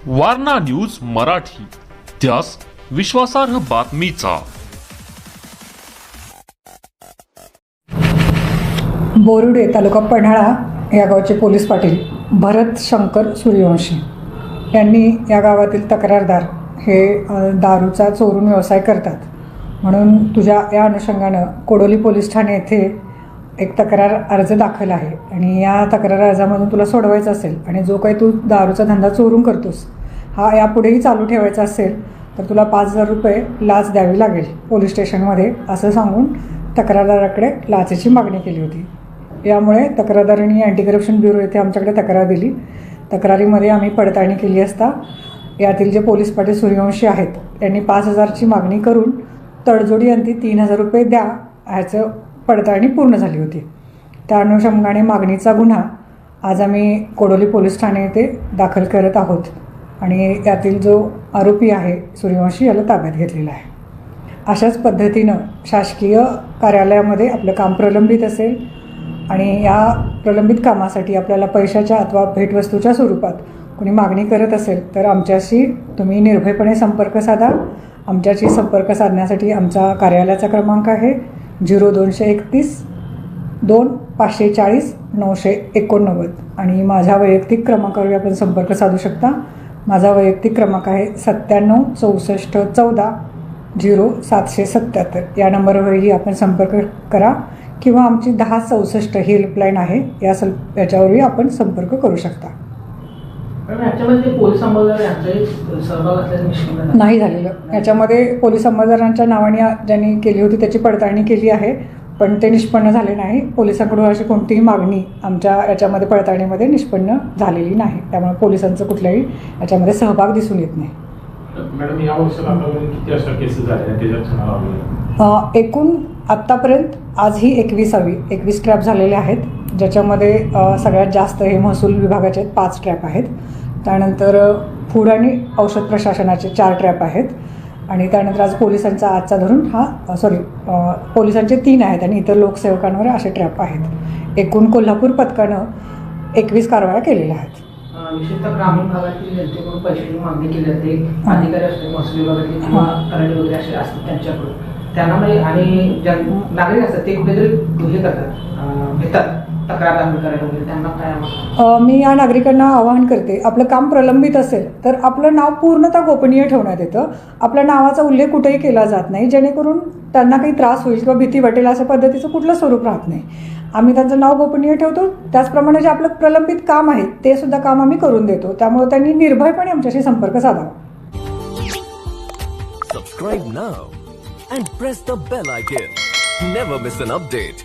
Warna news Marathi, त्यास विश्वासार्ह बातमीचा। बोरुडे तालुका पन्हाळा या गावचे पोलीस पाटील भरत शंकर सूर्यवंशी यांनी या गावातील तक्रारदार हे दारूचा चोरून व्यवसाय करतात म्हणून तुझ्या या अनुषंगानं कोडोली पोलीस ठाणे येथे एक तक्रार अर्ज दाखल आहे आणि या तक्रार अर्जामधून तुला सोडवायचं असेल आणि जो काही तू दारूचा धंदा चोरून करतोस हा यापुढेही चालू ठेवायचा असेल तर तुला 5,000 रुपये लाच द्यावी लागेल पोलीस स्टेशनमध्ये असं सांगून तक्रारदाराकडे लाचेची मागणी केली होती। यामुळे तक्रारदारांनी अँटी करप्शन ब्युरो येथे आमच्याकडे तक्रार दिली। तक्रारीमध्ये आम्ही पडताळणी केली असता यातील जे पोलीस पाटील सूर्यवंशी आहेत त्यांनी 5,000ची मागणी करून तडजोडी अंती 3,000 रुपये द्या ह्याचं पडताळणी पूर्ण झाली होती। त्या अनुषंगाने मागणीचा गुन्हा आज आम्ही कोडोली पोलीस ठाणे येथे दाखल करत आहोत आणि यातील जो आरोपी आहे सूर्यवंशी याला ताब्यात घेतलेला आहे। अशाच पद्धतीनं शासकीय कार्यालयामध्ये आपलं काम प्रलंबित असेल आणि या प्रलंबित कामासाठी आपल्याला पैशाच्या अथवा भेटवस्तूच्या स्वरूपात कोणी मागणी करत असेल तर आमच्याशी तुम्ही निर्भयपणे संपर्क साधा। आमच्याशी संपर्क साधण्यासाठी आमचा कार्यालयाचा क्रमांक आहे 0231 2 540 989 आणि माझ्या वैयक्तिक क्रमांकावर आपण संपर्क साधू शकता। माझा वैयक्तिक क्रमांक आहे 97 64 14 0777। या नंबरवरही आपण संपर्क करा किंवा आमची 1064 ही हेल्पलाईन आहे याच्यावरही आपण संपर्क करू शकता। नाही झालेलं याच्यामध्ये पोलीस अंमलदारांच्या नावाने ज्यांनी केली होती त्याची पडताळणी केली आहे पण ते निष्पन्न झाले नाही। पोलिसांकडून अशी कोणतीही मागणी आमच्या याच्यामध्ये पडताळणीमध्ये निष्पन्न झालेली नाही, त्यामुळे पोलिसांचं कुठल्याही याच्यामध्ये सहभाग दिसून येत नाही। मॅडम या वर्षाला किती अशा केसेस झाल्या त्याच्यात एकूण आत्तापर्यंत आज ही 21 ट्रॅप झालेले आहेत, ज्याच्यामध्ये सगळ्यात जास्त हे महसूल विभागाचे 5 ट्रॅप आहेत। त्यानंतर फूड आणि औषध प्रशासनाचे 4 ट्रॅप आहेत आणि त्यानंतर आज पोलिसांचा आजचा धरून पोलिसांचे 3 आहेत आणि इतर लोकसेवकांवर असे ट्रॅप आहेत। एकूण कोल्हापूर पथकानं 21 कारवाया केलेल्या आहेत। विशेषतः ग्रामीण भागातील जनतेकडून पैशाची मागणी केली जाते, अधिकारी असतात महसूल विभागातील किंवा कराडी वगैरे असे असतात त्यांच्याकडून, त्यांना आणि नागरिक असतात ते कुठेतरी हे करतात घेतात तक्रार दाखल करायला वगैरे, त्यांना काय मी या नागरिकांना आवाहन करते आपलं काम प्रलंबित असेल तर आपलं नाव पूर्णतः गोपनीय ठेवण्यात येतं। आपल्या नावाचा उल्लेख कुठेही केला जात नाही जेणेकरून त्यांना काही त्रास होईल किंवा भीती वाटेल अशा पद्धतीचं कुठलं स्वरूप राहत नाही। आम्ही त्यांचं नाव गोपनीय ठेवतो, त्याचप्रमाणे जे आपलं प्रलंबित काम आहे ते सुद्धा काम आम्ही करून देतो, त्यामुळे त्यांनी निर्भयपणे आमच्याशी संपर्क साधावा। Subscribe now and press the bell icon. Never miss an update.